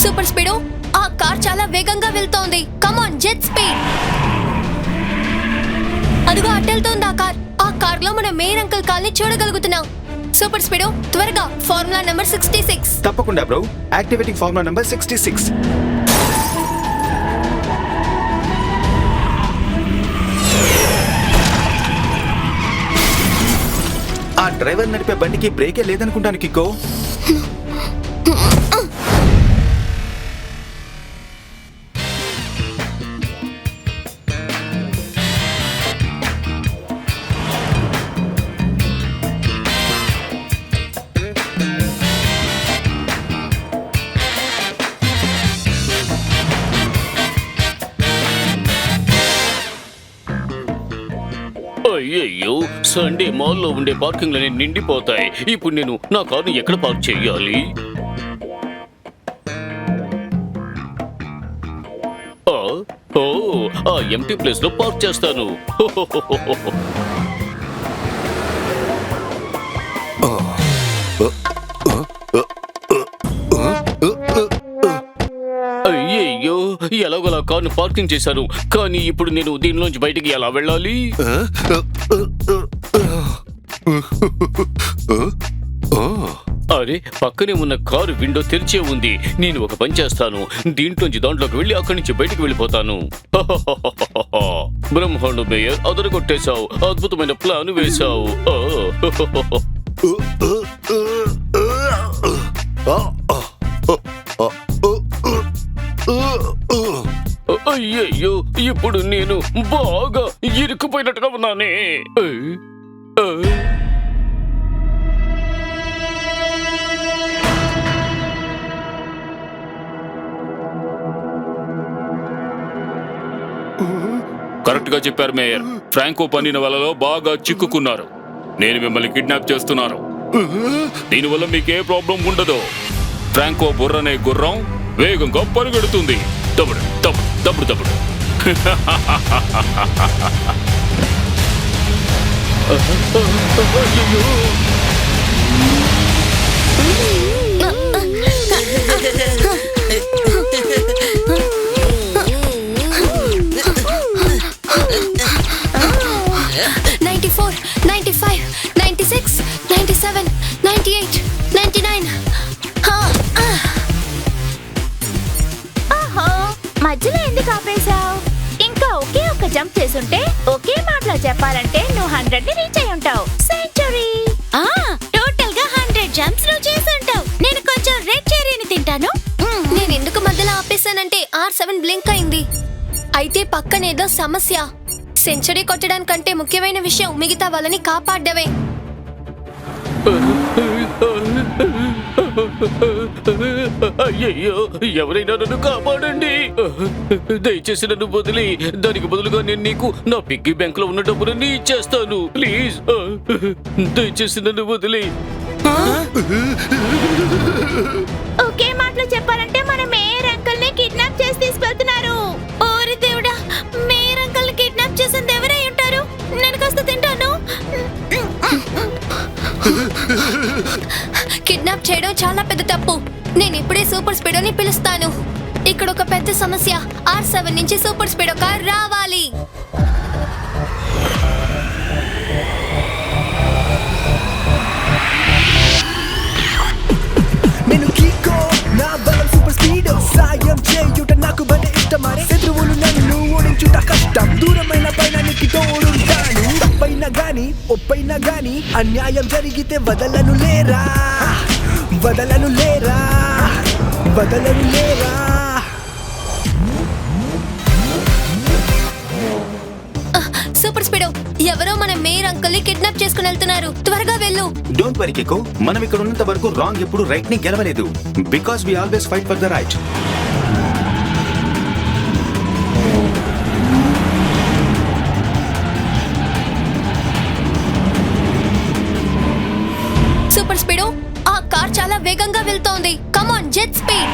Super speedo, ఆ car చాలా వేగంగా వెళ్తోంది. Come on, jet speed. అదిగో అట్టెళ్తోంది ఆ కార్ లో మన మేయర్ అంకుల్ కాల్ని చూడగలుగుతున్నాం. సూపర్ స్పీడో, త్వరగా ఫార్ములా నంబర్ 66. తప్పకుండా బ్రో. Activating formula number 66. ఆ డ్రైవర్ నడిపే బండికి బ్రేకే లేదనుకుంటాను కిక్కో. అయ్యయ్యో, సండే మాల్లో ఉండే పార్కింగ్లన్నీ నిండిపోతాయి. ఇప్పుడు నేను నా కార్ని ఎక్కడ పార్క్ చేయాలి? ఆ ఎంటీ ప్లేస్ లో పార్క్ చేస్తాను. అయ్యయ్యో, ఎలాగోలా కార్ను పార్కింగ్ చేశాను. కానీ ఇప్పుడు నేను దీనిలోంచి బయటికి ఎలా వెళ్ళాలి? అరే, పక్కనే ఉన్న కారు విండో తెరిచే ఉంది. నేను ఒక పని చేస్తాను, దీంట్లోంచి దాంట్లోకి వెళ్ళి అక్కడి నుంచి బయటికి వెళ్ళిపోతాను. బ్రహ్మాండ మేయర్, అదరగొట్టేశావు. అద్భుతమైన ప్లాన్ వేశావు. అయ్యయ్యో, ఇప్పుడు నేను బాగా ఇరుక్కుపోయినట్టుగా ఉన్నానే. కరెక్ట్ గా చెప్పారు మేయర్. ఫ్రాంకో పన్నిన వలలో బాగా చిక్కుకున్నారు. నేను మిమ్మల్ని కిడ్నాప్ చేస్తున్నాను. దీనివల్ల మీకే ప్రాబ్లం ఉండదు. ఫ్రాంకో బుర్రనే గుర్రం వేగంగా పరిగెడుతుంది. తప్పుడు తప్పుడు తప్పుడు తప్పుడు. మధ్యలో ఎందుకు ఆపేశావు? ఇంకా ఒకే ఒక్క జంప్ చేసుంటే, ఒకే మాటలో చెప్పాలంటే నువ్వు 100 ని రీచ్ అయి ఉంటావు. సెంచరీ. టోటల్ గా 100 జంప్స్ నువ్వు చేసుంటావు. నేను కొంచెం రెడ్ చెర్రీని తింటాను. నేను ఎందుకు మధ్యలో ఆపేశానంటే R7 బ్లింక్ అయింది. అయితే పక్కనేదో సమస్య. సెంచరీ కొట్టడానికంటే ముఖ్యమైన విషయం మిగతా వాళ్ళని కాపాడ్డమే. అయ్యయ్యో, ఎవరైనా నన్ను కాపాడండి. దయచేసి నన్ను వదిలి, దానికి బదులుగా నేను నీకు నా పిగ్గీ బ్యాంక్ లో ఉన్న డబ్బులన్నీ ఇచ్చేస్తాను. ప్లీజ్, దయచేసి నన్ను వదిలి. ఒకే మాటలో చెప్పాలంటే మన మేయర్ అంకుల్ ని కిడ్నాప్ చేసి తీసుకెళ్తున్నారు. ఓరి దేవుడా, మేయర్ అంకుల్ ని కిడ్నాప్ చేసింది ఎవరై ఉంటారు? నేను కాస్త తింటాను. కిడ్నాప్ చేయడం చాలా పెద్ద తప్పు. నేను ఇప్పుడే సూపర్ స్పీడోని పిలుస్తాను. ఇక్కడ ఒక పెద్ద సమస్య. R7 నుంచి సూపర్ స్పీడో కార్ రావాలి. నేను కిక్కో, నా బలం సూపర్ స్పీడో. సాయం చేయుట నాకు భలే ఇష్టమరే. శత్రువులు నన్ను ఓడించుట కష్టం. దూరమైన పైనానికి తోడుంటాను. తప్పైనా గాని ఒప్పైనా గాని అన్యాయం జరిగితే వదలను లేరా, వదలను లేరా, వదలను లేరా. సూపర్ స్పీడో, ఎవరో మన మేయర్ అంకుల్ ని కిడ్నాప్ చేసుకుని వెళ్తున్నారు. త్వరగా వెళ్ళు. డోంట్ వరీ కిక్కో, మనం ఇక్కడ ఉన్నంత వరకు రాంగ్ ఎప్పుడు రైట్ ని గెలవలేదు. Because we always fight for the right. Super speedo, ఆ కార్ చాలా వేగంగా వెళ్తోంది. Come on, jet speed.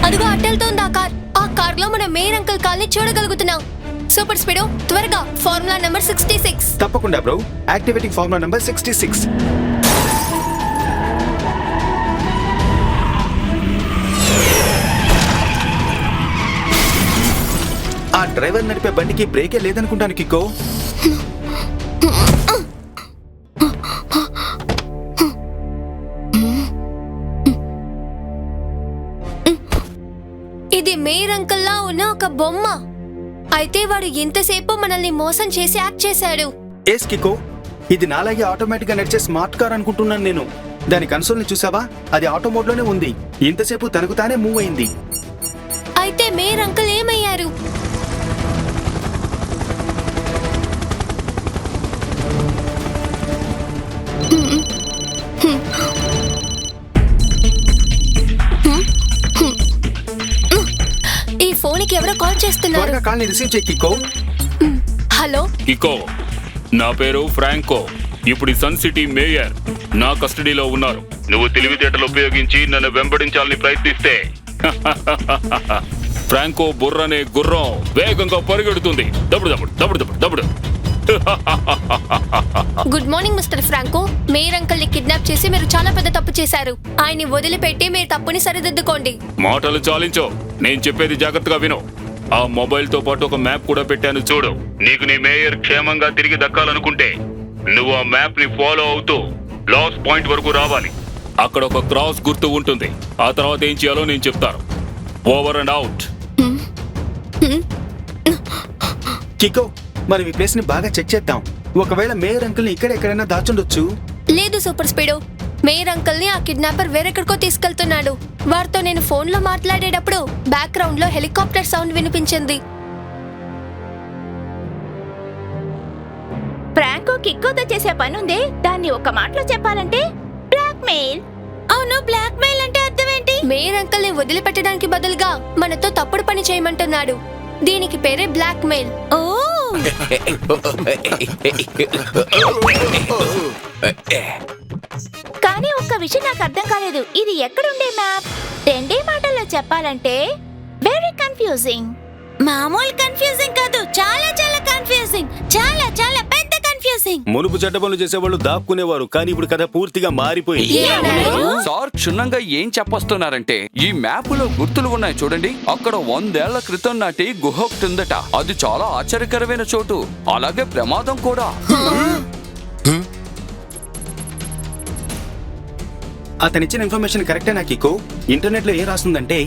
అదిగో అట్టెళ్తోంది ఆ కార్ లో మన మేయర్ అంకుల్ కాల్ని చూడగలుగుతున్నాం. సూపర్ స్పీడో, త్వరగా ఫార్ములా నంబర్ 66. తప్పకుండా బ్రో. Activating formula number 66. ఆ డ్రైవర్ నడిపే బండికి బ్రేకే లేదనుకుంటాను కిక్కో. ఇది మేయర్ అంకుల్లా ఉన్న ఒక బొమ్మ. అయితే వాడు ఎంతసేపు మనల్ని మోసం చేసి యాక్ట్ చేశాడు. ఏస్ కిక్కో, ఇది నాలాగే ఆటోమేటిక్ గా నడిచే స్మార్ట్ కార్ అనుకుంటున్నాను నేను. దాని కన్సోల్ ని చూసావా? అది ఆటో మోడ్ లోనే ఉంది. ఇంతసేపు తనకు తానే మూవ్ అయింది. అయితే మేయర్ అంకుల్ ఏమయ్యారు? ఈ ఫోన్కి ఎవరో కాల్ చేస్తున్నారు. త్వరగా కాల్ ని రిసీవ్ చేయి కిక్కో. హలో, కికో, నా పేరు ఫ్రాంకో. ఇప్పుడు ఈ సన్ సిటీ మేయర్ నా కస్టడీలో ఉన్నారు. నువ్వు తెలివితేటలు ఉపయోగించి నన్ను వెంబడించాలని ప్రయత్నిస్తే ఫ్రాంకో బుర్రనే గుర్రం వేగంగా పరిగెడుతుంది. దప్పుడు దప్పుడు దప్పుడు దప్పుడు దప్పుడు. Good morning mister Franco. Mayor uncle ని కిడ్నాప్ చేసి మీరు చాలా పెద్ద తప్పు చేశారు. ఆయన్ని వదిలిపెట్టి మీరు తప్పుని సరిదిద్దుకోండి. మాటలు చాలించో, నేను చెప్పేది జాగ్రత్తగా విను. ఆ మొబైల్ తో పాటు ఒక మ్యాప్ కూడా పెట్టాను చూడు. నీకు నీ మేయర్ క్షేమంగా తిరిగి దక్కాలనుకుంటే నువ్వు ఆ మ్యాప్ ని ఫాలో అవుతూ లాస్ పాయింట్ వరకు రావాలి. అక్కడ ఒక క్రాస్ గుర్తు ఉంటుంది. ఆ తర్వాత ఏం చేయాలో నేను చెప్తాను. Over and out. కిక్కో, మనం ఈ ప్లేస్ ని బాగా చెక్ చేద్దాం. ఒకవేళ మేయర్ అంకుల్ ని ఇక్కడ ఎక్కడైనా దాచుండొచ్చు. లేదు సూపర్ స్పీడో, మేయర్ అంకుల్ ని ఆ కిడ్నాపర్ వేరెక్కడికో తీసుకెళ్తున్నాడు. వారితో నేను ఫోన్ లో మాట్లాడేటప్పుడు బ్యాక్గ్రౌండ్ లో హెలికాప్టర్ సౌండ్ వినిపించింది. ఫ్రాంకో కిక్కోతో చేసే పనుందే. దాన్ని ఒక మాటలో చెప్పాలంటే బ్లాక్మెయిల్. అవును, బ్లాక్ మెయిల్ అంటే అర్థం ఏంటి? మేయర్ అంకుల్ ని వదిలిపెట్టడానికి బదులుగా మనతో తప్పుడు పని చేయమంటున్నాడు. దీనికి పేరే బ్లాక్ మెయిల్. ఓ, కానీ ఒక్క విషయం నాకు అర్థం కాలేదు. ఇది ఎక్కడుండే మ్యాప్? రెండే మాటల్లో చెప్పాలంటే వెరీ కన్ఫ్యూజింగ్. మామూలు కన్ఫ్యూజింగ్ కాదు, చాలా చాలా కన్ఫ్యూజింగ్. చాలా చాలా పెద్ద కన్ఫ్యూజింగ్. మునుపు చెడ్డ పనులు చేసేవాళ్ళు దాక్కునేవారు, కానీ ఇప్పుడు కథ పూర్తిగా మారిపోయింది. సార్ క్షుణ్ణంగా ఏం చెప్పొస్తున్నారంటే, ఈ మ్యాప్ లో గుర్తులు ఉన్నాయి చూడండి. అక్కడ 100 ఏళ్ల క్రితం నాటి గుహ ఒకటి ఉందట. అది చాలా ఆశ్చర్యకరమైన చోటు, అలాగే ప్రమాదం కూడా. అతనిచ్చిన ఇన్ఫర్మేషన్ కరెక్టేనా కిక్కో? ఇంటర్నెట్ లో ఏం రాస్తుందంటే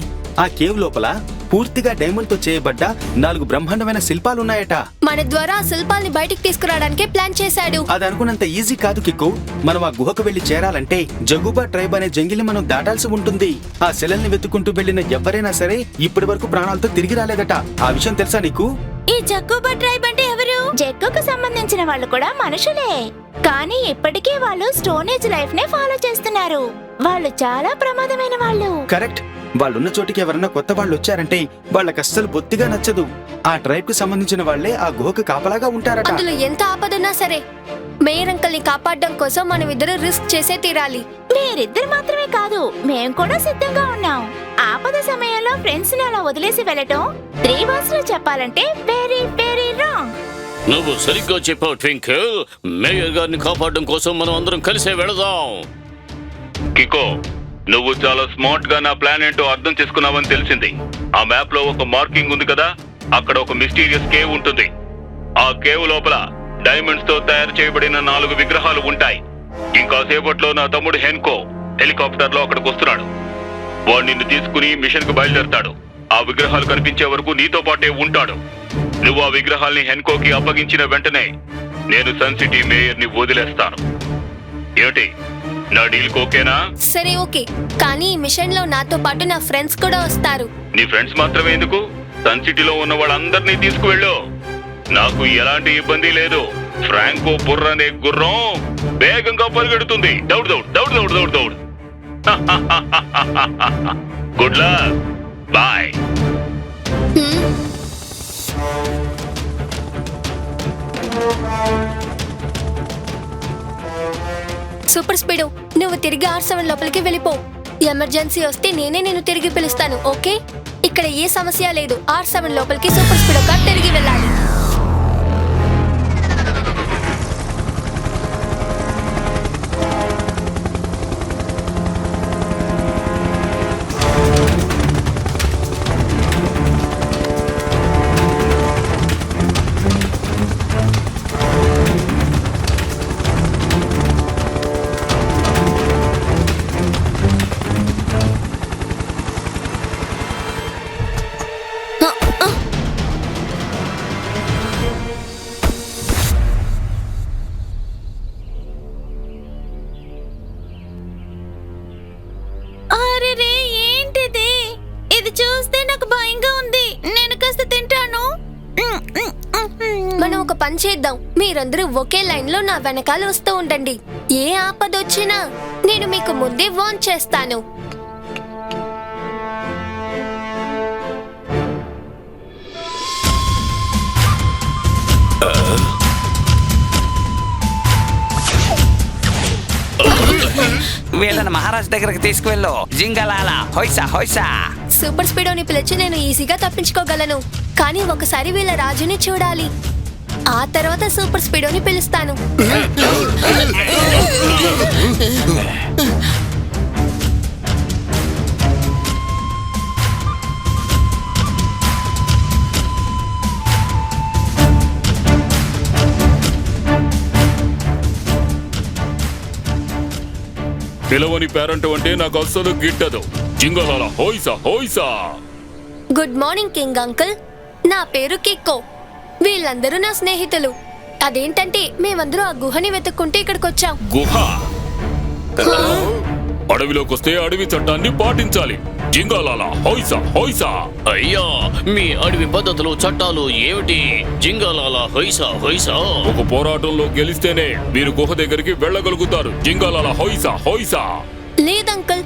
ఆ కేవ్ లోపల పూర్తిగా డైమండ్ తో చేయబడ్డ 4 బ్రహ్మాండమైన శిల్పాలున్నాయట. మన ద్వారా ఆ శిల్పాల్ని బయటికి తీసుకురావడానికే ప్లాన్ చేశాడు. అది అనుకున్నంత ఈజీ కాదు కిక్కో. మనం ఆ గుహకు వెళ్లి చేరాలంటే జగుబా ట్రైబ్ అనే జంగిల్ని మనం దాటాల్సి ఉంటుంది. ఆ శిలల్ని వెతుకుంటూ వెళ్లిన ఎవరైనా సరే ఇప్పటి వరకు ప్రాణాలతో తిరిగి రాలేదట. ఆ విషయం తెలుసా నీకు? ఈ జక్కుబా ట్రైబ్ అంటే ఎవరు? జగ్గుకు సంబంధించిన వాళ్ళు కూడా మనుషులే, కానీ ఇప్పటికీ వాళ్ళు స్టోన్ ఏజ్ లైఫ్ నే ఫాలో చేస్తున్నారు. వాళ్ళు చాలా ప్రమాదమైన వాళ్ళు. కరెక్ట్. వాళ్ళున్న చోటికి ఎవరన్నా కొత్త వాళ్ళు వచ్చారంటే వాళ్ళకి అస్సలు బొత్తిగా నచ్చదు. ఆ ట్రైబ్ కు సంబంధించిన వాళ్లే ఆ గుహకు కాపలాగా ఉంటారట. అందులో ఎంత ఆపదన్నా సరే మేయర్ అంకుల్ ని కాపాడడం కోసం మనం ఇద్దరు రిస్క్ చేసే తీరాలి. మీరిద్దరు మాత్రమే కాదు, మేం కూడా సిద్ధంగా ఉన్నాం. ఆపద సమయంలో ఫ్రెండ్స్ ని అలా వదిలేసి వెళ్ళటం 3 భాషలో చెప్పాలంటే వెరీ వెరీ రాంగ్. నువ్వు సరిగ్గా చెప్పావు ట్వింకిల్. మేయర్ గారిని కాపాడడం కోసం మనం అందరం కలిసే వెళదాం. కికో, నువ్వు చాలా స్మార్ట్ గా నా ప్లాన్ ఏంటో అర్థం చేసుకున్నావని తెలిసింది. ఆ మ్యాప్ లో ఒక మార్కింగ్ ఉంది కదా, అక్కడ ఒక మిస్టీరియస్ కేవ్ ఉంటుంది. ఆ కేవ్ లోపల డైమండ్స్ తో తయారు చేయబడిన 4 విగ్రహాలు ఉంటాయి. ఇంకా సేపట్లో నా తమ్ముడు హెన్కో హెలికాప్టర్ లో అక్కడికి వస్తున్నాడు. వాడు నిన్ను తీసుకుని మిషన్ కు బయలుదేరతాడు. ఆ విగ్రహాలు కనిపించే వరకు నీతో పాటే ఉంటాడు. నువ్వు ఆ విగ్రహాల్ని హెన్కోకి అప్పగించిన వెంటనే నేను సన్ సిటీ మేయర్ ని వదిలేస్తాను. ఏమిటి, నా డీల్ ఓకేనా? సరే ఓకే, కానీ ఈ మిషన్ లో నాతో పాటు నా ఫ్రెండ్స్ కూడా వస్తారు. నీ ఫ్రెండ్స్ మాత్రమే ఎందుకు? సన్ సిటీలో ఉన్న వాళ్ళందరినీ తీసుకువెళ్ళు. నాకు ఎలాంటి ఇబ్బంది లేదు. ఫ్రాంకో బుర్రనే గుర్రం వేగంగా పరిగెడుతుంది. దౌడు దౌడు దౌడు దౌడు దౌడు దౌడు. Good luck, boy. Super speed, నువ్వు తిరిగి R7 లోపలికి వెళ్ళిపో. ఎమర్జెన్సీ వస్తే నేనే నేను తిరిగి పిలుస్తాను. ఓకే, ఇక్కడ ఏ సమస్య లేదు. R7 లోపలికి సూపర్ స్పీడ్ కార్ తిరిగి వెళ్ళాలి. అది చూస్తే నాకు భయంగా ఉంది. నేను కాస్త తింటాను. మనం ఒక పని చేద్దాం. మీరందరూ ఒకే లైన్ లో నా వెనకాల వస్తూ ఉండండి. ఏ ఆపదొచ్చినా నేను మీకు ముందే వార్న్ చేస్తాను. వీళ్ళని మహారాజ్ దగ్గరకు తీసుకువెళ్ళు. జింగలాల హొయ్సా హొయ్సా. సూపర్ స్పీడోని పిలిచి నేను ఈజీగా తప్పించుకోగలను. కానీ ఒకసారి వీళ్ళ రాజుని చూడాలి. ఆ తర్వాత సూపర్ స్పీడోని పిలుస్తాను. పిలవని పేరెంట్ అంటే నాకు అస్సలు గిట్టదు. జింగలాల హోయిసా హోయిసా. Good morning king uncle. నా పేరు కిక్కో. వీళ్ళందరూ నా స్నేహితులు. అదేంటంటే మేమందరూ ఆ గుహని వెతుక్కుంటే ఇక్కడికి వచ్చాం. గుహ. అడవిలోకి వస్తే అడవి చట్టాన్ని పాటించాలి. జింగలాల హోయిసా హోయిసా. అయ్యా, మీ అడవి పద్ధతులు చట్టాలు ఏమిటి? జింగలాల హొయ్సా హొయ్సా. ఒక పోరాటంలో గెలిస్తేనే మీరు గుహ దగ్గరికి వెళ్ళగలుగుతారు. జింగలాల హోయిసా హోయిసా. లేదంకుల్,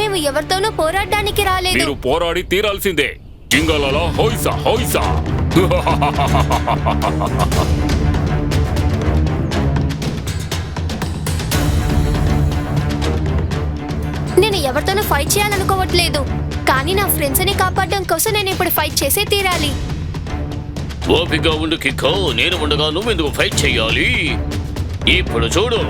మేము ఎవరితోనూ పోరాడడానికి రాలేదు. మీరు పోరాడి తీరాల్సిందే. జింగలాల హోయిసా హోయిసా. నేను ఎవరితోనూ ఫైట్ చేయాలనుకోవట్లేదు. కానీ నా ఫ్రెండ్స్ ని కాపాడడం కోసం నేను ఇప్పుడు ఫైట్ చేసే తీరాలి. ఓపిక ఉండు కిక్కో, నేను ఉండగా నువ్వెందుకు ఫైట్ చెయ్యాలి? ఇప్పుడు చూడు.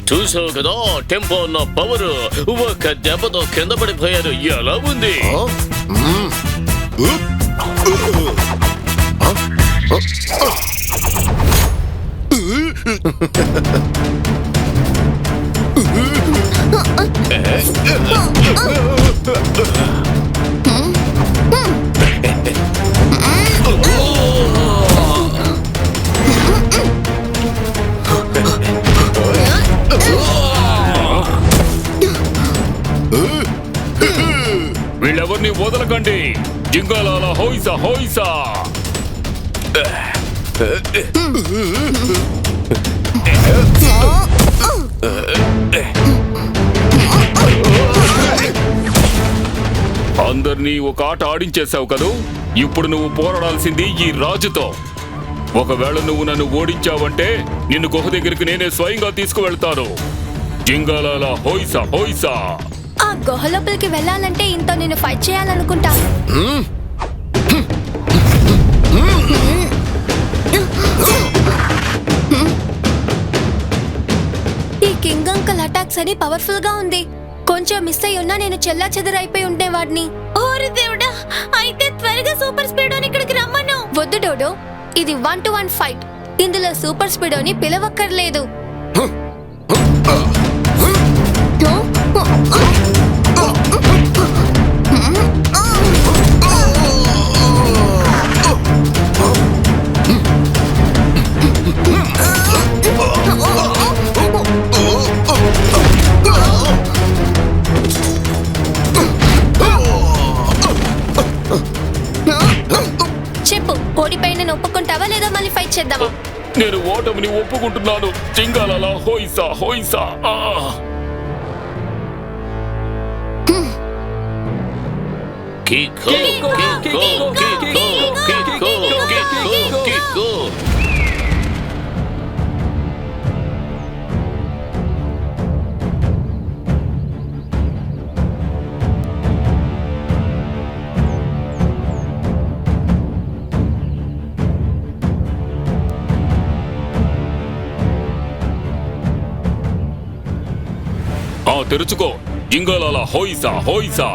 చూసావు కదా, టెంపో ఉన్న పవర్. ఒక్క దెబ్బతో కింద పడిపోయారు. ఎలా ఉంది? వీళ్ళెవరిని వదలకండి. జింగలాల హోయిసా హోయిసా. అందరినీ ఒక ఆట ఆడించేశావు కదూ. ఇప్పుడు నువ్వు పోరాడాల్సింది ఈ రాజుతో. ఒకవేళ నువ్వు నన్ను ఓడించావంటే నిన్ను గుహ దగ్గరికి నేనే స్వయంగా తీసుకువెళ్తాను. జింగలాల హోయిసా హోయిసా. ఆ గుహ లోపలికి వెళ్ళాలంటే ఇంత నేను ఫైట్ చేయాలనుకుంటా. ఈ కింగ్ అంకుల్ అటాక్స్ అని పవర్ఫుల్ గా ఉంది. కొంచెం మిస్ అయి ఉన్నా నేను చెల్లా చెదరైపోయి ఉండేవాడిని. ఓరి దేవుడా, అయితే త్వరగా సూపర్ స్పీడోని ఇక్కడికి రమ్మను. వద్దు డోడో, ఇది 1-to-1 ఫైట్. ఇందులో సూపర్ స్పీడోని పిలవక్కర్లేదు. చెప్పు, ఓడిపోయిన ఒప్పుకుంటావా లేదా మళ్ళీ ఫైట్ చేద్దామా? నేను ఓటమిని ఒప్పుకుంటున్నాను. జింగలాల హోయిసా హోయిసా. కిక్కో కిక్కో కిక్కో కిక్కో కిక్కో కిక్కో. తెరుచుకో. జింగలాల హోయిసా హోయిసా.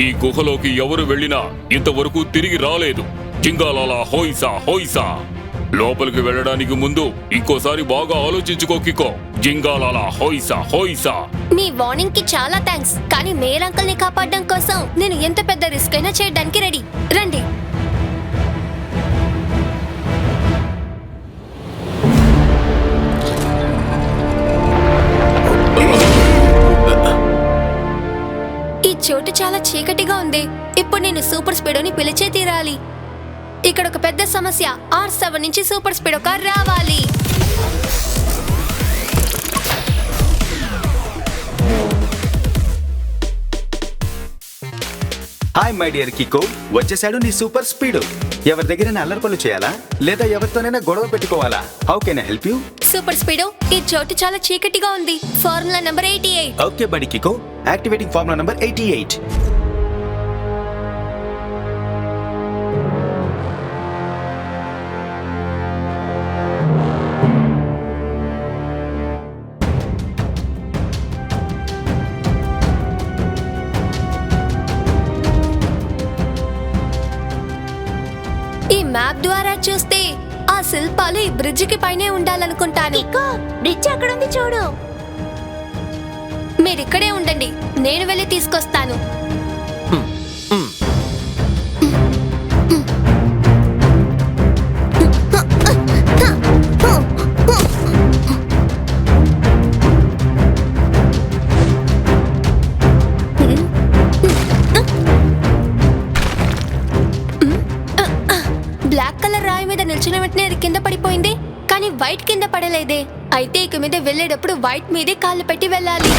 ఈ గుహలోకి ఎవరు వెళ్ళినా ఇంతవరకు తిరిగి రాలేదు. జింగలాల హోయిసా హోయిసా. లోపలికి వెళ్ళడానికి ముందు ఇంకోసారి బాగా ఆలోచించుకో కికో. జింగాలాలా హోయిసా హోయిసా. మీ వార్నింగ్ కి చాలా థ్యాంక్స్, కానీ మేయర్ అంకుల్ ని కాపాడడం కోసం నేను ఎంత పెద్ద రిస్క్ అయినా చేయడానికి రెడీ. రండి. ఈ చోటు చాలా చీకటిగా ఉంది. ఇప్పుడు నేను సూపర్ స్పీడోని పిలిచే తీరాలి. ఇక్కడ ఒక పెద్ద సమస్య. R7 నుంచి సూపర్ స్పీడో కార్ రావాలి. హాయ్ మై డియర్ కికో, వచ్చేసాడు నీ సూపర్ స్పీడ్. ఎవరి దగ్గర అల్లరి పనులు చేయాలా లేదా ఎవరితోనైనా గొడవ పెట్టుకోవాలా? How can I help you? Super speedo, ఈ చోటు చాలా చీకటిగా ఉంది. Formula number 88. ఓకే బడి కికో, యాక్టివేటింగ్ ఫార్ములా నంబర్ 88. ఈ మ్యాప్ ద్వారా చూస్తే ఆ శిల్పాలు ఈ బ్రిడ్జ్ కి పైనే ఉండాలనుకుంటాను. బ్రిడ్జ్ అక్కడ ఉంది చూడు. మీరిక్కడే ఉండండి, నేను వెళ్ళి తీసుకొస్తాను. బ్లాక్ కలర్ రాయి మీద నిల్చిన వెంటనే అది కింద పడిపోయింది, కానీ వైట్ కింద పడలేదే. అయితే ఇక మీద వెళ్ళేటప్పుడు వైట్ మీదే కాళ్ళు పెట్టి వెళ్ళాలి.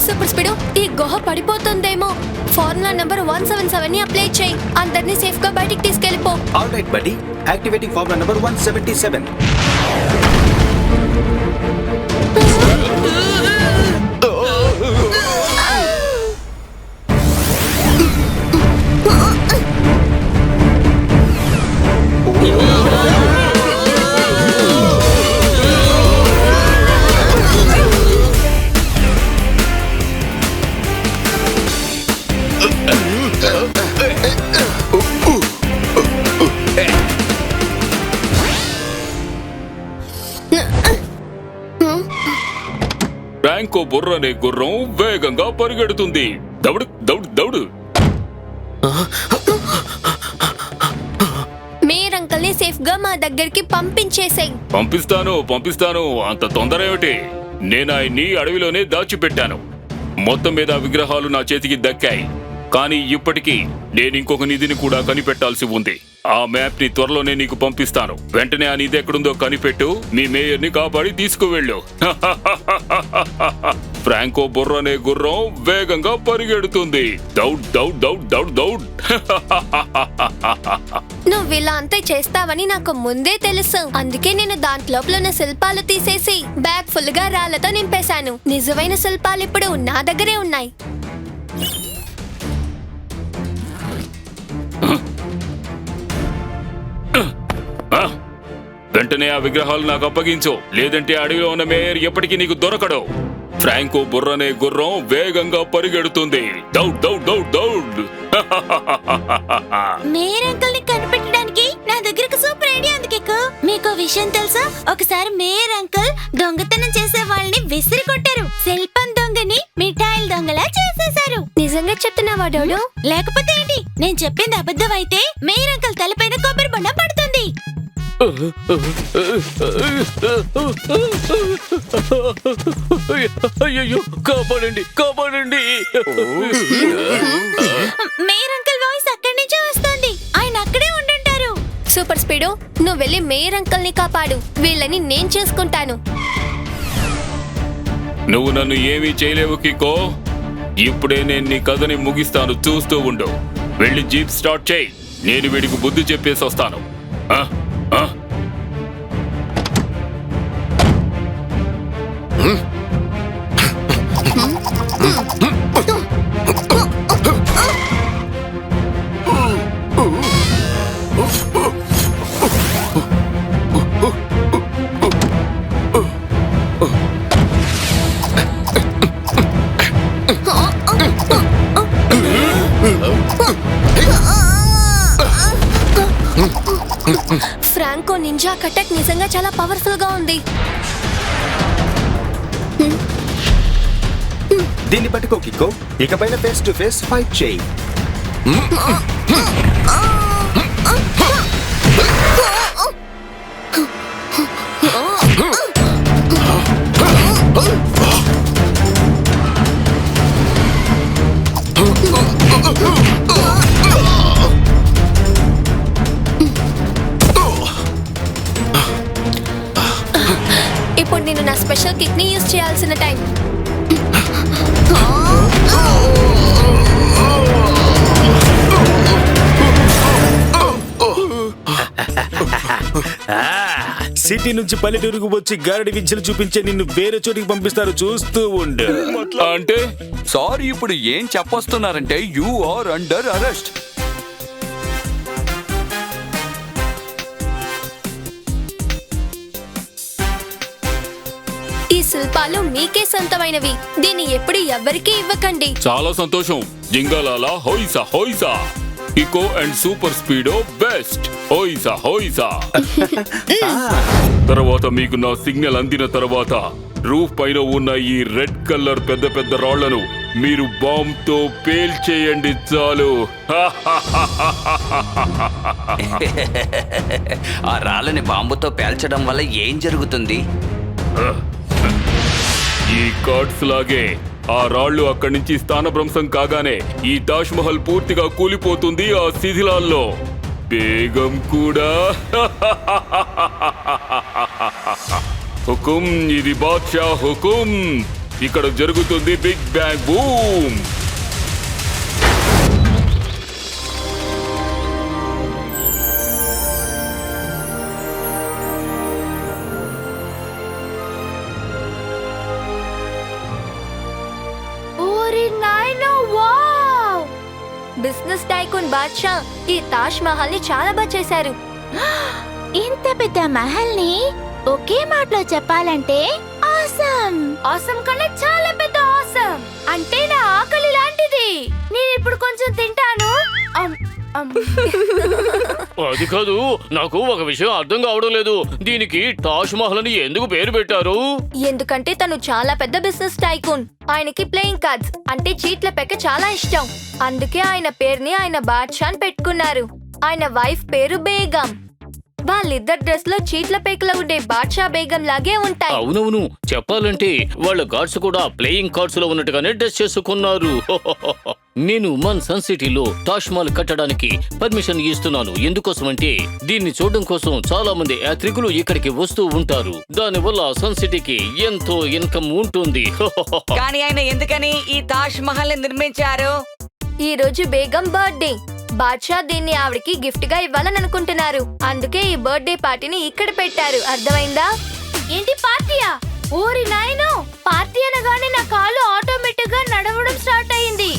సూపర్ స్పీడో, ఈ గుహ పడిపోతుందేమో. ఫార్ములా నంబర్ 177 ని అప్లై చేయి. అందరినీ సేఫ్ గా బయటికి తీసుకెళ్ళిపో. ఆల్ రైట్ బడి, యాక్టివేటింగ్ ఫార్ములా నంబర్ 177. ఫ్రాంకో బుర్రనే గుర్రం వేగంగా పరిగెడుతుంది. దౌడు దౌడు దౌడు. మేయర్ అంకుల్ ని సేఫ్ గా మా దగ్గరికి పంపించేసేయ్. పంపిస్తాను. అంత తొందర ఏమిటి? నేను ఆయన్ని అడవిలోనే దాచిపెట్టాను. మొత్తం మీద విగ్రహాలు నా చేతికి దక్కాయి. కానీ ఇప్పటికీ నేను ఇంకొక నిధిని కూడా కనిపెట్టాల్సి ఉంది. ఆ మ్యాప్ ని త్వరలోనే నీకు పంపిస్తాను. వెంటనే ఆ నిధి ఎక్కడుందో కనిపెట్టు. మీ మేయర్ ని కాపాడి తీసుకువెళ్ళు. ఫ్రాంకో బుర్రనే గుర్రం వేగంగా పరిగెడుతుంది. దౌడ్ దౌడ్ దౌడ్ దౌడ్ దౌడ్. నువ్వు ఇలా అంతే చేస్తావని నాకు ముందే తెలుసు. అందుకే నేను దాంట్లోపల ఉన్న శిల్పాలు తీసేసి బ్యాగ్ ఫుల్ గా రాళ్లతో నింపేశాను. నిజమైన శిల్పాలు ఇప్పుడు నా దగ్గరే ఉన్నాయి. వెంటనే ఆ విగ్రహాలు నాకు అప్పగించు, లేదంటే అడవిలో ఉన్న మేయర్ ఎప్పటికీ నీకు దొరకడు. ఫ్రాంకో బుర్రనే గుర్రం వేగంగా పరిగెడుతుంది. దౌడ్ దౌడ్ దౌడ్ దౌడ్. మేయర్ అంకుల్ ని కనిపెట్టడానికి నా దగ్గర ఒక సూపర్ ఐడియా ఉంది కిక్కు. మీకు విషయం తెలుసా? ఒకసారి మేయర్ అంకుల్ దొంగతనం చేసే వాళ్ళని విసిరి కొట్టారు. శిల్పం దొంగని మిఠాయిల దొంగలా చేసేశారు. నిజంగా చెప్తున్నావా డోడు? లేకపోతే ఏంటి? నేను చెప్పింది అబద్ధం అయితే మేయర్ అంకుల్ తలపైన కొబ్బరి బొండ పడుతుంది. అయ్యో, కాపాడండి. మేయర్ అంకుల్ వాయిస్ అక్కడి నుంచే వస్తుంది. ఆయన అక్కడే ఉండుంటారు. సూపర్ స్పీడో, నువ్వు వెళ్ళి మేయర్ అంకుల్ ని కాపాడు. వీళ్ళని నేను చూసుకుంటాను. నువ్వు నన్ను ఏమీ చేయలేవు కికో. ఇప్పుడే నేను నీ కథని ముగిస్తాను, చూస్తూ ఉండు. వెళ్ళి జీప్ స్టార్ట్ చేయి, నేను వీడికి బుద్ధి చెప్పేసి వస్తాను. ఆ? ఆ? ఫ్రాంకో నింజా కటక్ నిజంగా చాలా పవర్ఫుల్ గా ఉంది. దీన్ని పట్టుకో కిక్కో, ఇకపైన ఫేస్ టు ఫేస్ ఫైట్ చేయి. ఇప్పుడు నేను నా స్పెషల్ కిక్ ని యూజ్ చేయాల్సిన టైం. సిటీ నుంచి పల్లెటూరుకు వచ్చి గారడి విద్యలు చూపించే నిన్ను వేరే చోటికి పంపిస్తారు, చూస్తూ ఉండు. అంటే సారీ, ఇప్పుడు ఏం చెప్పొస్తున్నారంటే యు ఆర్ అండర్ అరెస్ట్. ఈ శిల్పాలు మీకే సొంతమైనవి. దీన్ని ఎప్పుడు ఎవ్వరికీ ఇవ్వకండి. చాలా సంతోషం. జింగాలాలా హోయిసా హోయిసా. కికో అండ్ సూపర్ స్పీడో బెస్ట్. హోయిసా హోయిసా. తర్వాత మీకు నా సిగ్నల్ అందిన తర్వాత రూఫ్ పైన ఉన్న ఈ రెడ్ కలర్ పెద్ద పెద్ద రాళ్లను మీరు బాంబ్ తో పేల్చేయండి చాలు. ఆ రాళ్ళని బాంబుతో పేల్చడం వల్ల ఏం జరుగుతుంది? ఈ కార్డ్స్ లాగే ఆ రాళ్లు అక్కడి నుంచి స్థానభ్రంశం కాగానే ఈ తాజ్ మహల్ పూర్తిగా కూలిపోతుంది ఆ శిథిలాల్లో. బేగం కూడా. హుకుం, ఇది బాద్షా హుకుం. ఇక్కడ జరుగుతుంది big bang boom. Business tycoon Badshah ఈ తాజ్ మహల్ ని చాలా బాగా చేశారు. ఇంత పెద్ద మహల్ ని ఒకే మాటలో చెప్పాలంటే ఆసమ్. ఆసమ్ కన్నా చాలా పెద్ద ఆసమ్. అంటే నా ఆకలి లాంటిది. నేను ఇప్పుడు కొంచెం తింటాను. అది కాదు, నాకు ఒక విషయం అర్థం కావడం లేదు. దీనికి తాజ్ మహల్ అని ఎందుకు పేరు పెట్టారు? ఎందుకంటే తను చాలా పెద్ద బిజినెస్ టైకూన్. ఆయనకి ప్లేయింగ్ కార్డ్స్ అంటే చీట్ల పెక్క చాలా ఇష్టం. అందుకే ఆయన పేరుని ఆయన బాద్షా అని పెట్టుకున్నారు. ఆయన వైఫ్ పేరు బేగం. వాళ్ళిద్దరు డ్రెస్ లో చీట్ల పేకలో ఉండే బాద్షా బేగం లాగే ఉంటాయి. అవునవును, చెప్పాలంటే వాళ్ళ గార్డ్స్ కూడా ప్లేయింగ్ కార్డ్స్ లో ఉన్నట్టుగానే డ్రెస్ చేసుకున్నారు. నేను ఉమాన్ సన్ సిటీలో తాజ్ మహల్ కట్టడానికి పర్మిషన్ ఇస్తున్నాను. ఎందుకోసమంటే దీన్ని చూడడం కోసం చాలా మంది యాత్రికులు ఇక్కడికి వస్తూ ఉంటారు. దానివల్ల సన్ సిటీకి ఎంతో ఇన్కమ్ ఉంటుంది. కానీ ఆయన ఎందుకని ఈ తాజ్ మహల్ ని నిర్మించారు? ఈ రోజు బేగం బర్త్డే. బాద్షా దీన్ని ఆవిడకి గిఫ్ట్ గా ఇవ్వాలని అనుకుంటున్నారు. అందుకే ఈ బర్త్డే పార్టీని ఇక్కడ పెట్టారు. అర్థమైందా? ఏంటి పార్టీయా? ఓరి నాయనో, పార్టీ అనగానే నా కాలు ఆటోమేటిక్ గా నడవడం స్టార్ట్ అయింది.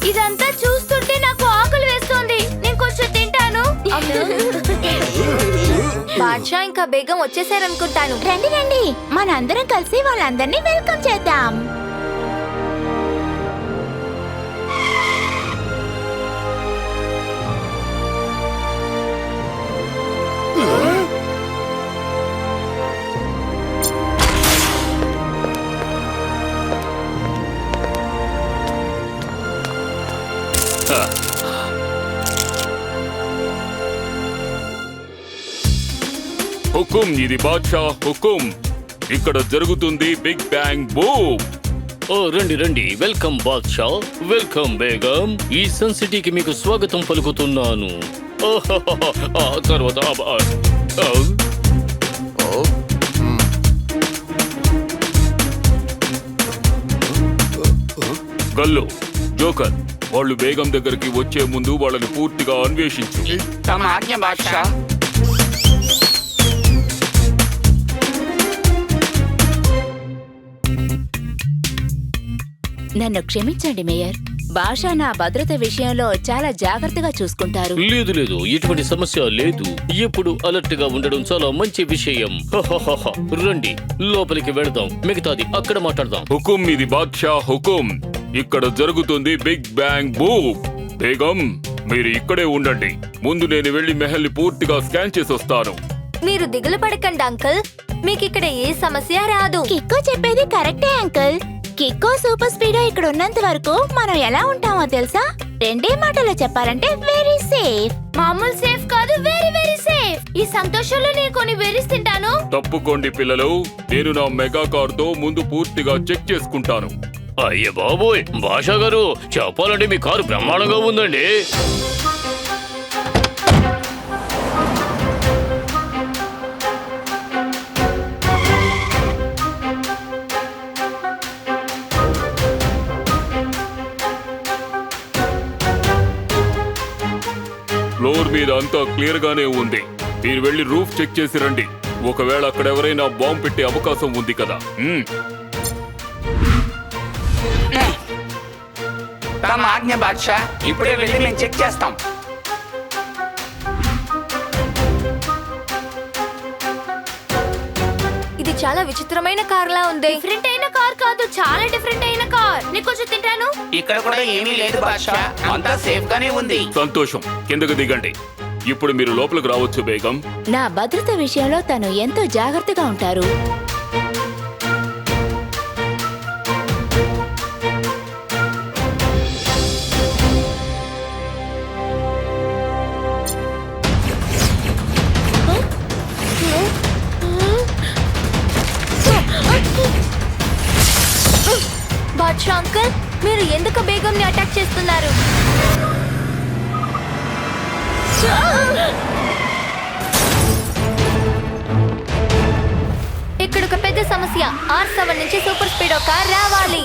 ఇదంతా చూస్తుంటే నాకు ఆకలి వేస్తోంది. నేను కొంచెం తింటాను. బాద్షా ఇంకా బేగం వచ్చేసారనుకుంటాను. రండి రండి, మనందరం కలిసి వాళ్ళందరినీ వెల్కమ్ చేద్దాం. హుకుం ఇది బాద్షా హుకుం. ఇక్కడ జరుగుతుంది బిగ్ బ్యాంగ్ బూమ్. ఓ రండి రండి, వెల్కమ్ బాద్షా, వెల్కమ్ బేగం. ఈ సన్ సిటీకి మీకు స్వాగతం పలుకుతున్నాను. ఓహోహోహో, ఆ తర్వాత గల్లు, జోకర్, వాళ్ళు బేగం దగ్గరికి వచ్చే ముందు వాళ్ళని పూర్తిగా అన్వేషించు. తమ ఆజ్ఞ బాద్షా. నన్ను క్షమించండి మేయర్. బాషా నా భద్రత విషయంలో చాలా జాగ్రత్తగా చూసుకుంటారు. లేదు లేదు, ఎటువంటి సమస్య లేదు. ఎప్పుడు అలర్ట్ గా ఉండడం చాలా మంచి విషయం. హహహహ. రండి లోపలికి వెళదాం, మిగతాది అక్కడ మాట్లాడదాం. హుకుం ఇది బాద్షా హుకుం. ఇక్కడ జరుగుతుంది బిగ్ బ్యాంగ్ బూమ్. బేగం, మీరు ఇక్కడే ఉండండి. ముందు నేను వెళ్లి మెహల్ ని పూర్తిగా స్కాన్ చేసి వస్తాను. మీరు దిగులు పడకండి అంకుల్, మీకిక్కడ ఏ సమస్య రాదు. కిక్కో చెప్పేది కరెక్టే అంకుల్. కిక్కో సూపర్ స్పీడో ఇక్కడ ఉన్నంత వరకు మనం ఎలా ఉంటామో తెలుసా? రెండే మాటలో చెప్పాలంటే వెరీ సేఫ్. మామూలు సేఫ్ కాదు, వెరీ వెరీ సేఫ్. ఈ సంతోషంలో నేను కొన్ని వెరీస్ తింటాను. తప్పుకోండి పిల్లలు, నేను నా మెగా కార్ తో ముందు పూర్తిగా చెక్ చేసుకుంటాను. అయ్య బాబోయ్, బాషా గారు చెప్పాలంటే మీ కారు బ్రహ్మాండంగా ఉందండి. ఫ్లోర్ మీద అంతా క్లియర్ గానే ఉంది. మీరు వెళ్లి రూఫ్ చెక్ చేసి రండి. ఒకవేళ అక్కడ ఎవరైనా బాంబు పెట్టే అవకాశం ఉంది కదా. తమ ఆజ్ఞ బాద్షా. ఇప్పుడే వెళ్ళి మేము చెక్ చేస్తాం. ఇది చాలా విచిత్రమైన కార్ లా ఉంది. డిఫరెంట్ అయిన కార్ కాదు, చాలా డిఫరెంట్ అయిన కార్. నీకు కొంచెం తింటాను. ఇక్కడ కూడా ఏమీ లేదు బాద్షా, అంతా సేఫ్ గానే ఉంది. సంతోషం, కిందకు దిగండి. ఇప్పుడు మీరు లోపలికి రావచ్చు బేగం. నా భద్రత విషయంలో తను ఎంతో జాగ్రత్తగా ఉంటారు. బాద్షా అంకుల్, మీరు ఎందుకు బేగంని అటాక్ చేస్తున్నారు? ఇక్కడ ఒక పెద్ద సమస్య. R7 నుంచి సూపర్ స్పీడో కార్ రావాలి.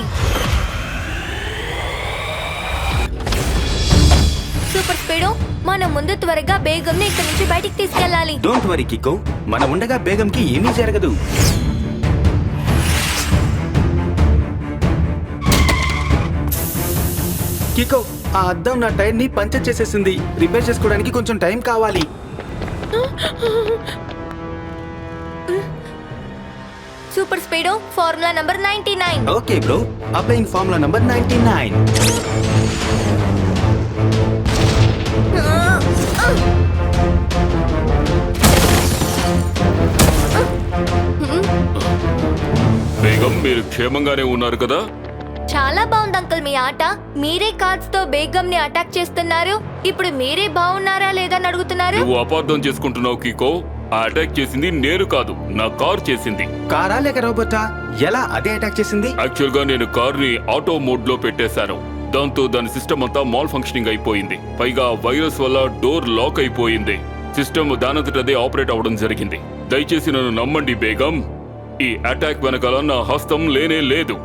సూపర్ స్పీడో, మనం ముందు త్వరగా బేగంని ఇక్కడ నుంచి బయటికి తీసుకెళ్ళాలి. డోంట్ వరీ కికో, మనం ఉండగా బేగంకి ఏమీ జరగదు. కికో, ఆ అద్దం నా టైర్ ని పంచర్ చేసేసింది. రిపేర్ చేసుకోవడానికి కొంచెం టైం కావాలి. Super speedo, formula number 99. Okay bro, applying formula number 99. Begum, మీరు క్షేమంగానే ఉన్నారు కదా? చాలా బాగుంది అంకుల్ మీ ఆట. మీరే కార్డ్స్ తో బేగం ని అటాక్ చేస్తున్నారు. ఇప్పుడు మీరే బాగున్నారా లేదా అని అడుగుతున్నారు. నువ్వు అపార్థం చేసుకుంటున్నావు కికో. ఆ అటాక్ చేసింది నేను కాదు, నా కార్ చేసింది. కారా లేక రోబోటా? ఎలా అదే అటాక్ చేసింది? యాక్చువల్ గా నేను కార్ ని ఆటో మోడ్ లో పెట్టేశాను. దాంతో దాని సిస్టమ్ అంతా మాల్ ఫంక్షనింగ్ అయిపోయింది. పైగా వైరస్ వల్ల డోర్ లాక్ అయిపోయింది. సిస్టమ్ దానంతటదే ఆపరేట్ అవ్వడం జరిగింది. దయచేసి నన్ను నమ్మండి బేగం, ఈ అటాక్ వెనకాల నా హస్తం లేనే లేదు.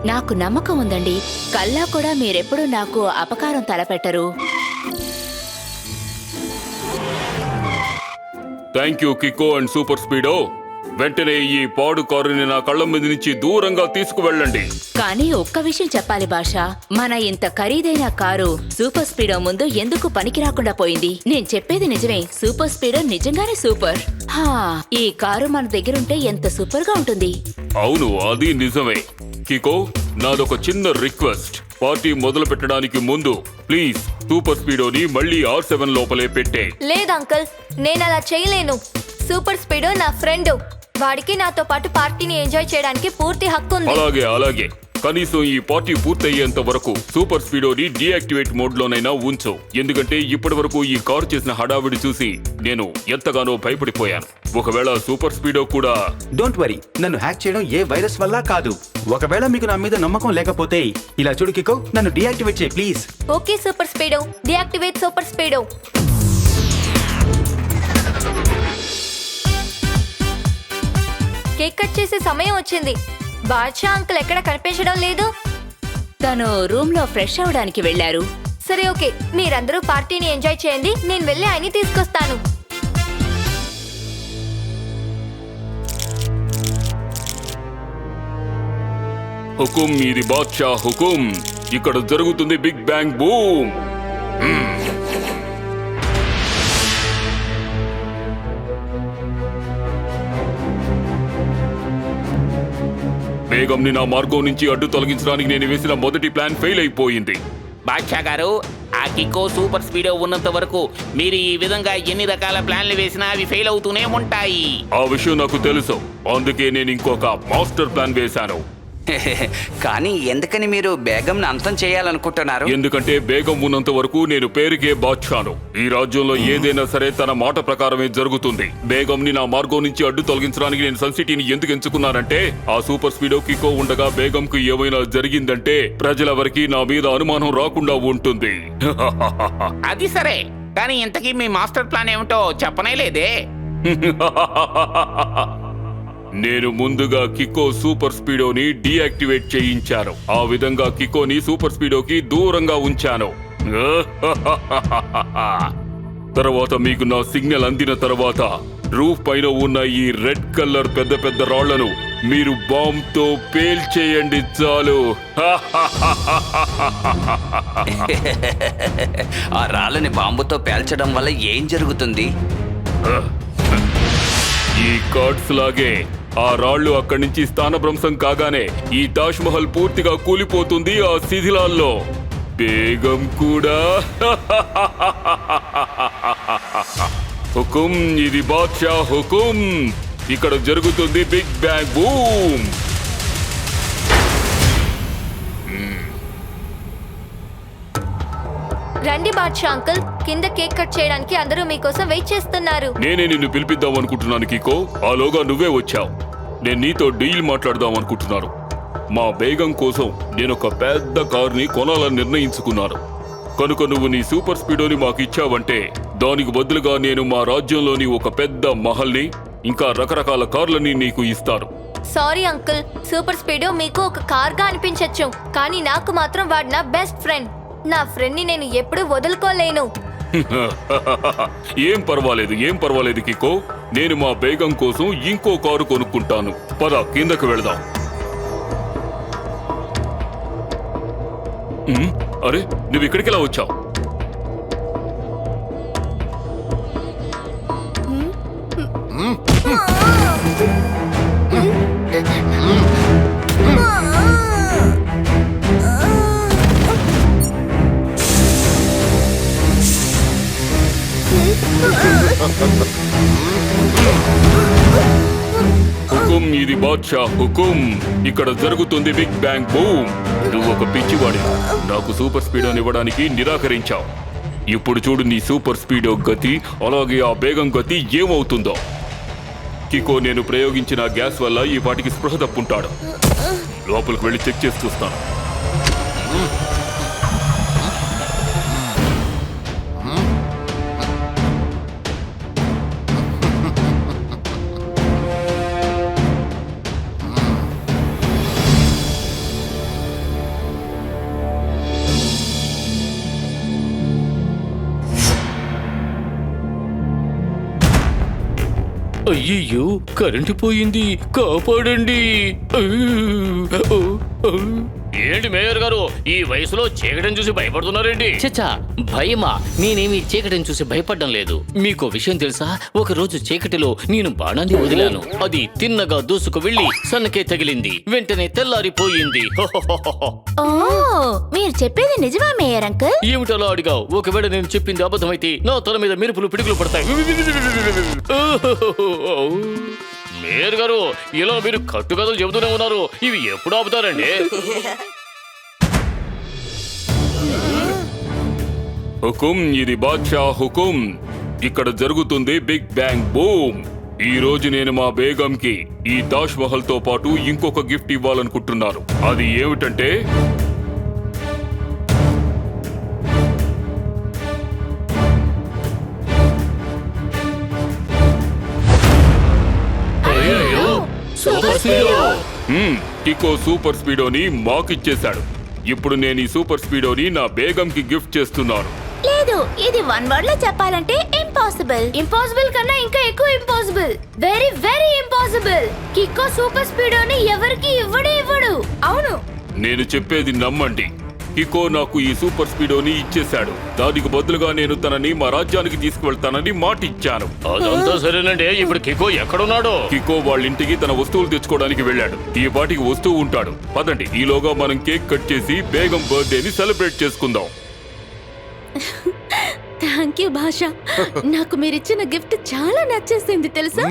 నాకు నమ్మకం ఉందండి. కల్లా కూడా మీరెప్పుడు నాకు అపకారం తలపెట్టరు. Thank you Kiko and super speedo. వెంటనే ఈ పాడు కారుని నా కళ్ళ మీద నుంచి దూరంగా తీసుకువెళ్ళండి. కానీ ఒక్క విషయం చెప్పాలి బాషా, మన ఇంత ఖరీదైన కారు సూపర్ స్పీడో ముందు ఎందుకు పనికి రాకుండా పోయింది? నేను చెప్పేది నిజమే, సూపర్ స్పీడో నిజంగానే సూపర్. ఈ కారు మన దగ్గరుంటే ఎంత సూపర్ గా ఉంటుంది. అవును, అది నిజమే. కికో, నాదొక చిన్న రిక్వెస్ట్. పార్టీ మొదలు పెట్టడానికి ముందు ప్లీజ్ సూపర్ స్పీడోని మళ్ళీ R7 లోపలే పెట్టే. లేదు అంకుల్, నేను అలా చేయలేను. సూపర్ స్పీడో నా ఫ్రెండ్. వాడికి నాతో పాటు పార్టీని ఎంజాయ్ చేయడానికి పూర్తి హక్కు ఉంది. అలాగే అలాగే. కనీసం ఈ పార్టీ పూర్తయ్యేంత వరకు సూపర్ స్పీడోని డీయాక్టివేట్ మోడ్ లోనైనా ఉంచు. ఎందుకంటే ఇప్పటి వరకు ఈ కారు చేసిన హడావిడి చూసి నేను ఎంతగానో భయపడిపోయాను. ఒకవేళ సూపర్ స్పీడో కూడా డోంట్ వరీ, నన్ను హ్యాక్ చేయడం ఏ వైరస్ వల్ల కాదు. ఒకవేళ మీకు నా మీద నమ్మకం లేకపోతే ఇలా చూడు కికో, నన్ను డీయాక్టివేట్ చేయి please. Okay super speedo, deactivate super speedo. Cake cut చేసే సమయం వచ్చింది. బాద్షా అంకుల్ ఎక్కడ కనిపించడం లేదు. తను రూమ్ లో ఫ్రెష్ అవడానికి వెళ్లారు. సరే ఓకే, మీరందరూ పార్టీని ఎంజాయ్ చేయండి, నేను వెళ్ళి ఆయన్ని తీసుకొస్తాను. హుకుం, ఇది బాద్షా హుకుం. ఇక్కడ జరుగుతుంది బిగ్ బ్యాంగ్ బూమ్. బేగంని నా మార్గం నుంచి అడ్డు తొలగించడానికి నేను వేసిన మొదటి ప్లాన్ ఫెయిల్ అయిపోయింది. బాద్షా గారు, ఆ కికో సూపర్ స్పీడో ఉన్నంత వరకు మీరు ఈ విధంగా ఎన్ని రకాల ప్లాన్లు వేసినా అవి ఫెయిల్ అవుతూనే ఉంటాయి. ఆ విషయం నాకు తెలుసు, అందుకే నేను ఇంకొక మాస్టర్ ప్లాన్ వేశాను. కానీ ఎందుకని మీరు బేగంను అంతం చేయాలనుకుంటున్నారు? ఎందుకంటే బేగం ఉన్నంత వరకు నేను పేరుకే బాద్షాను. ఈ రాజ్యంలో ఏదైనా సరే తన మాట ప్రకారమే జరుగుతుంది. బేగంని నా మార్గం నుంచి అడ్డు తొలగించడానికి నేను సన్ సిటీని ఎందుకు ఎంచుకున్నానంటే, ఆ సూపర్ స్పీడో కికో ఉండగా బేగంకు ఏమైనా జరిగిందంటే ప్రజలెవరికి నా మీద అనుమానం రాకుండా ఉంటుంది. అది సరే, కానీ ఇంతకీ మీ మాస్టర్ ప్లాన్ ఏమిటో చెప్పనే లేదే. నేను ముందుగా కికో సూపర్ స్పీడోని డీయాక్టివేట్ చేయించాను. ఆ విధంగా కికోని సూపర్ స్పీడోకి దూరంగా ఉంచాను. తర్వాత మీకు నా సిగ్నల్ అందిన తర్వాత రూఫ్ పైన ఉన్న ఈ రెడ్ కలర్ పెద్ద పెద్ద రాళ్లను మీరు బాంబుతో పేల్చేయండి చాలు. ఆ రాళ్ళని బాంబుతో పేల్చడం వల్ల ఏం జరుగుతుంది? ఈ కార్డ్స్ లాగే ఆ రాళ్లు అక్కడి నుంచి స్థానభ్రంశం కాగానే ఈ తాజ్ మహల్ పూర్తిగా కూలిపోతుంది. ఆ శిథిలాల్లో బేగం కూడా. హుకుం, ఇది బాద్షా హుకుం. ఇక్కడ జరుగుతుంది బిగ్ బ్యాంగ్ బూమ్. రండి బాద్షా అంకుల్, కింద కేక్ కట్ చేయడానికి అందరూ మీకోసం వెయిట్ చేస్తున్నారు. నేనే నిన్ను పిలిపిద్దాం అనుకుంటున్నాను కికో, ఆలోగా నువ్వే వచ్చావు. నేను నీతో డీల్ మాట్లాడదాం అనుకుంటున్నాను. మా బేగం కోసం నేను ఒక పెద్ద కారుని కొనాలని నిర్ణయించుకున్నాను. కనుక నువ్వు నీ సూపర్ స్పీడోని మాకు ఇచ్చావంటే దానికి బదులుగా నేను మా రాజ్యంలోని ఒక పెద్ద మహల్ని ఇంకా రకరకాల కార్లని నీకు ఇస్తాను. సారీ అంకుల్, సూపర్ స్పీడో మీకు ఒక కార్గా అనిపించొచ్చు, కానీ నాకు మాత్రం వాడు నా బెస్ట్ ఫ్రెండ్. నా ఫ్రెండ్ ని నేను ఎప్పుడూ వదులుకోలేను. ఏం పర్వాలేదు కికో, నేను మా బేగం కోసం ఇంకో కారు కొనుక్కుంటాను. పద కిందకు వెళదాం. అరే, నువ్వు ఇక్కడికి ఎలా వచ్చావు? హుకుం, ఇది బాద్షా హుకుం. ఇక్కడ జరుగుతుంది బిగ్ బ్యాంగ్ బూమ్. నువ్వు ఒక పిచ్చివాడి, నాకు సూపర్ స్పీడోని ఇవ్వడానికి నిరాకరించావు. ఇప్పుడు చూడు నీ సూపర్ స్పీడో గతి, అలాగే ఆ బేగం గతి ఏమవుతుందో. కికో, నేను ప్రయోగించిన గ్యాస్ వల్ల ఈ పాటికి స్పృహ తప్పుంటాడు. లోపలికి వెళ్ళి చెక్ చేసి చూస్తాను. అయ్యయ్యో, కరెంటు పోయింది, కాపాడండి. ఏంటి మేయర్ గారు, ఈ వయసులో చీకటిని చూసి భయపడుతున్నారేంటి? చచ్చా, భయమా? నేనేమి చీకటిని చూసి భయపడడం లేదు. మీకు విషయం తెలుసా, ఒక రోజు చీకటిలో నేను బాణాన్ని వదిలాను. అది తిన్నగా దూసుకు వెళ్లి సన్నకే తగిలింది. వెంటనే తెల్లారిపోయింది. ఓ, మీరు చెప్పేది నిజమా మేయర్ అంకుల్? ఏమిటలా అడిగావు? ఒకవేళ నేను చెప్పింది అబద్ధమైతే నా తల మీద మెరుపులు పిడుగులు పడతాయి. మేయర్ గారు ఇలా మీరు కట్టుకథలు చెబుతూనే ఉన్నారు. ఇవి ఎప్పుడు ఆపుతారండి? హుకుం, ఇది బాద్షా హుకుం. ఇక్కడ జరుగుతుంది బిగ్ బ్యాంగ్ బూమ్. ఈ రోజు నేను మా బేగంకి ఈ తాజ్ మహల్ తో పాటు ఇంకొక గిఫ్ట్ ఇవ్వాలనుకుంటున్నాను. అది ఏమిటంటే కికో సూపర్ స్పీడోని మాకిచ్చేశాడు. ఇప్పుడు నేను ఈ సూపర్ స్పీడోని నా బేగంకి గిఫ్ట్ చేస్తున్నాను. లేదు, ఇది 1 వర్డ్ లో చెప్పాలంటే ఇంపాసిబుల్. ఇంపాసిబుల్ కన్నా ఇంకా ఎక్కువ impossible. Very very impossible. Kicko super స్పీడోని ఎవరికి ఇవ్వడు. అవును, నేను చెప్పేది నమ్మండి. కికో నాకు ఈ సూపర్ స్పీడోని ఇచ్చేశాడు. దానికి బదులుగా నేను తనని మా రాజ్యానికి తీసుకువెళ్తానని మాట ఇచ్చాను. అదంతా సరేనండి. ఇప్పుడు కికో ఎక్కడున్నాడో? కికో వాళ్ళ ఇంటికి తన వస్తువులు తెచ్చుకోవడానికి వెళ్ళాడు. ఈ పాటికి వస్తూ ఉంటాడు. పదండి, ఈలోగా మనం కేక్ కట్ చేసి బేగం బర్త్డేని సెలబ్రేట్ చేసుకుందాం. థ్యాంక్ యూ భాష. నాకు మీరిచ్చిన గిఫ్ట్ చాలా నచ్చేసింది తెలుసా?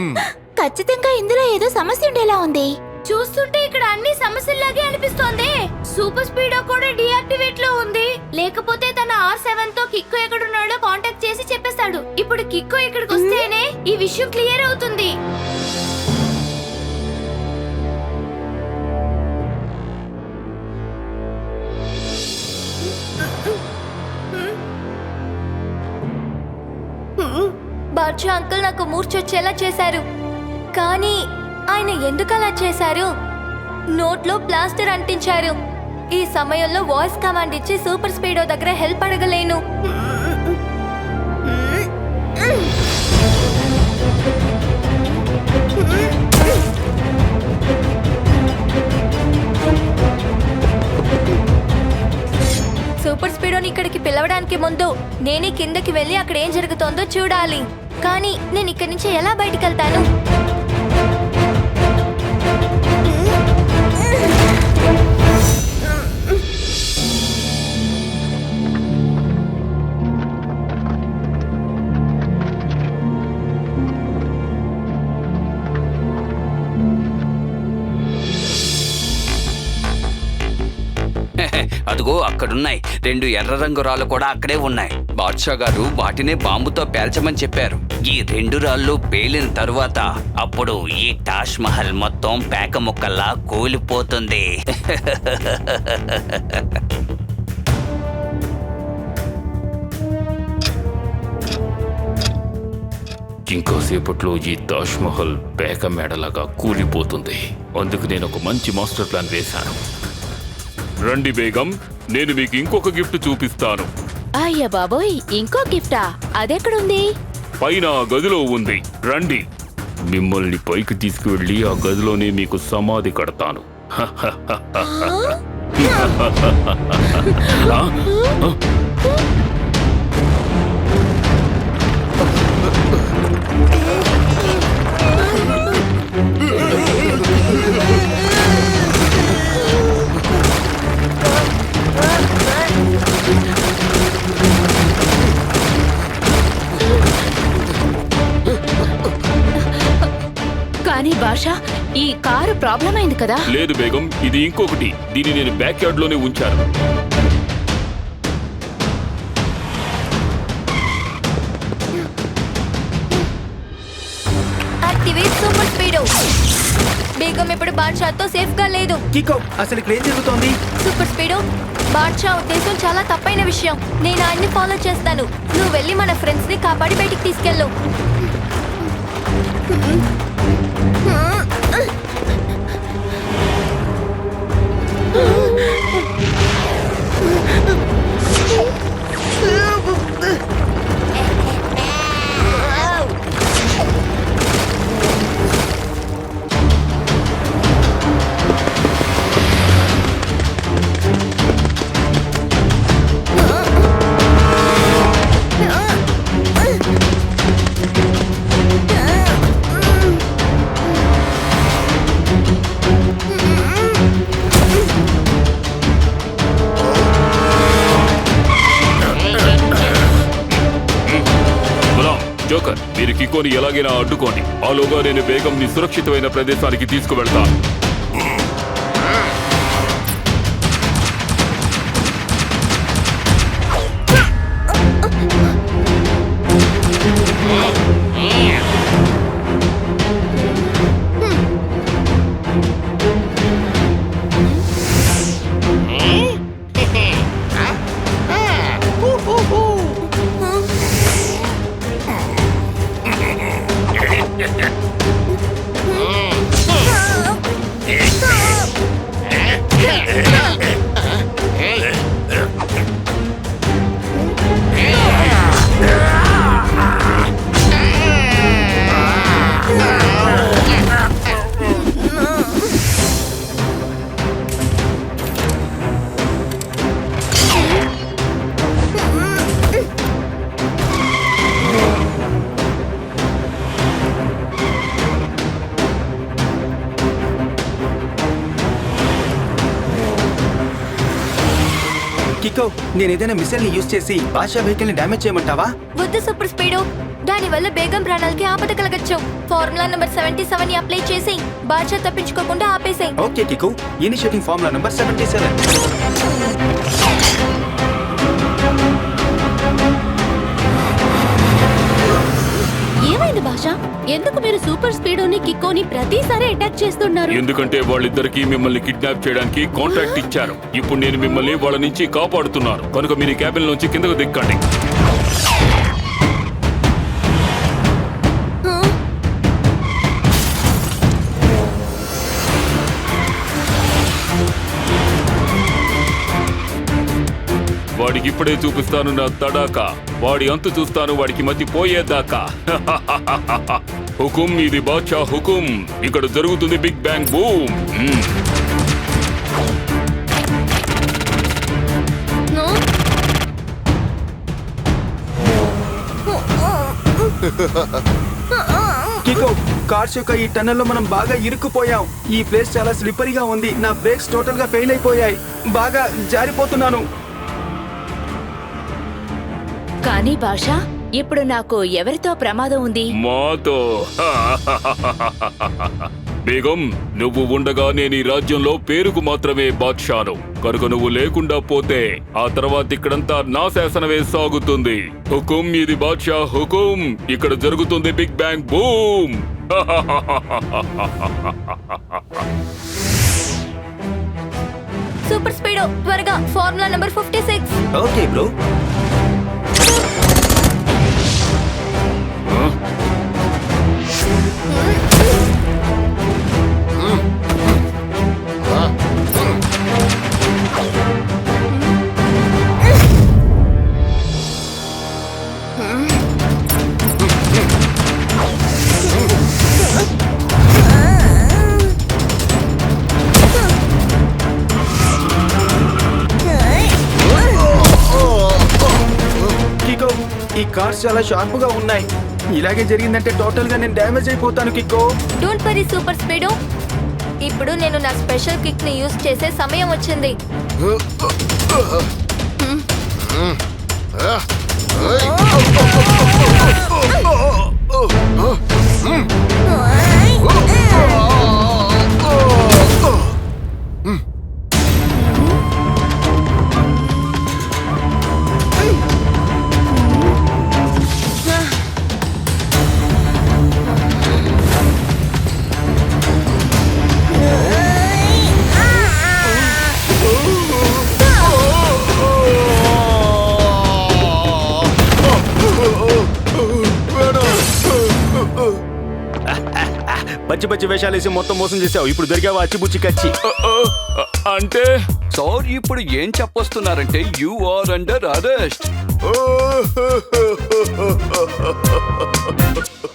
ఖచ్చితంగా ఇందులో ఏదో సమస్య ఉండేలా ఉంది. చూస్తుంటే ఇక్కడ అన్ని సమస్యల్లాగే అనిపిస్తోంది. సూపర్ స్పీడో కూడా డియాక్టివేట్ లో ఉంది. లేకపోతే తన R7 తో కిక్కో ఎక్కడున్నాడో కాంటాక్ట్ చేసి చెప్పేస్తాడు. ఇప్పుడు కిక్కో ఇక్కడికి వస్తేనే ఈ విషయం క్లియర్ అవుతుంది. బాద్షా అంకుల్ నాకు మూర్చొచ్చేలా చేశారు. కానీ ఆయన ఎందుకు అలా చేశారు? నోట్లో ప్లాస్టర్ అంటించారు. ఈ సమయంలో వాయిస్ కమాండ్ ఇచ్చి సూపర్ స్పీడో దగ్గర హెల్ప్ అడగలేను. సూపర్ స్పీడోని ఇక్కడికి పిలవడానికి ముందు నేనే కిందకి వెళ్ళి అక్కడ ఏం జరుగుతోందో చూడాలి. కానీ నేను ఇక్కడి నుంచి ఎలా బయటికి వెళ్తాను? అదిగో అక్కడున్నాయి 2 ఎర్ర రంగు రాళ్ళు కూడా అక్కడే ఉన్నాయి. బాద్షా గారు వాటినే బాంబుతో పేల్చమని చెప్పారు. ఈ 2 రాళ్ళు పేలిన తరువాత అప్పుడు ఈ తాజ్ మహల్ మొత్తం పేక ముక్కల్లా కూలిపోతుంది. ఇంకోసేపట్లో ఈ తాజ్ మహల్ పేక మేడలాగా కూలిపోతుంది. అందుకు నేను ఒక మంచి మాస్టర్ ప్లాన్ వేశాను. రండి బేగం, నేను మీకు ఇంకొక గిఫ్ట్ చూపిస్తాను. అయ్య బాబోయ్, ఇంకో గిఫ్టా? అదెక్కడుంది? పైన ఆ గదిలో ఉంది. రండి, మిమ్మల్ని పైకి తీసుకువెళ్ళి ఆ గదిలోనే మీకు సమాధి కడతాను. కానీ భాష, ఈ కారు ప్రాబ్లం అయింది కదా? లేదు బేగం, ఇది ఇంకొకటి. దీన్ని నేను బ్యాక్ యార్డ్ లోనే ఉంచాను. Activate super speedo. బేగం ఇప్పుడు బాద్షాతో సేఫ్ గా లేదు. కికో, అసలు ఇక్కడ ఏం జరుగుతోంది? సూపర్ స్పీడో, బాద్షా ఉద్దేశం చాలా తప్పైన విషయం. నేను ఆయన్ని ఫాలో చేస్తాను. నువ్వు వెళ్ళి మన ఫ్రెండ్స్ ని కాపాడి బయటికి తీసుకెళ్ళు. జోకర్, మీరు కికోని ఎలాగైనా అడ్డుకోండి. ఆలోగా నేను బేగంని సురక్షితమైన ప్రదేశానికి తీసుకువెళ్తాను. కికో, నేను ఏదైనా మిసైల్ ని యూజ్ చేసి బాషా వెహికల్ ని డ్యామేజ్ చేయమంటావా? వద్దు సూపర్ స్పీడో, దాని వల్ల బేగం ప్రాణాలకి ఆపద కలగచ్చు. ఫార్ములా నంబర్ 77 ని అప్లై చేసి బాద్షా తప్పించుకోకుండా ఆపేసాయి. Okay Kiko, initiating formula number 77. ఏమైంది బాషా? ఎందుకు మీరు సూపర్ స్పీడోని కికోని ప్రతిసారి అటాక్ చేస్తున్నారు? ఎందుకంటే వాళ్ళిద్దరికి మిమ్మల్ని కిడ్నాప్ చేయడానికి కాంట్రాక్ట్ ఇచ్చారు. ఇప్పుడు నేను మిమ్మల్ని వాళ్ళ నుంచి కాపాడుతున్నాను. కనుక మీరు క్యాబిన్ నుంచి కిందకు దిక్కండి. వాడికి ఇప్పుడే చూపిస్తాను నా తడాకా. వాడి అంతు చూస్తాను, వాడికి మతి పోయేదాకా. హుకుం, ఇది బాద్షా హుకుం. ఇక్కడ జరుగుతుంది బిగ్ బ్యాంగ్ బూమ్. కికో, కార్స్ యొక్క ఈ టన్నెల్లో మనం బాగా ఇరుక్కుపోయాం. ఈ ప్లేస్ చాలా స్లిప్పరీగా ఉంది. నా బ్రేక్స్ టోటల్ గా ఫెయిల్ అయిపోయాయి. బాగా జారిపోతున్నాను. కానీ బాషా, ఇప్పుడు నాకు ఎవరితో ప్రమాదం ఉంది? మాతో. బేగం, నువ్వు ఉండగా నేను ఈ రాజ్యంలో పేరుకు మాత్రమే బాద్షాను. కనుక నువ్వు లేకుండా పోతే ఆ తర్వాత ఇక్కడంతా నా శాసనమే సాగుతుంది. హుకుం, ఇది బాద్షా హుకుం. ఇక్కడ జరుగుతుంది big bang boom. Super speedo, త్వరగా ఫార్ములా నంబర్ 56. Okay bro. ఈ కార్స్ చాలా షార్ప్ గా ఉన్నాయి. ఇలాగే జరిగిందంటే టోటల్ గా నేను డ్యామేజ్ అయిపోతాను Kiko. Don't worry super speedo, ఇప్పుడు నేను నా స్పెషల్ కిక్ ని యూజ్ చేసే సమయం వచ్చింది. పచ్చి పచ్చి వేషాలేసి మొత్తం మోసం చేసావు. ఇప్పుడు దొరికావా అచ్చిబుచ్చి కచ్చి? అంటే సార్, ఇప్పుడు ఏం చెప్పొస్తున్నారంటే యు ఆర్ అండర్ అరెస్ట్.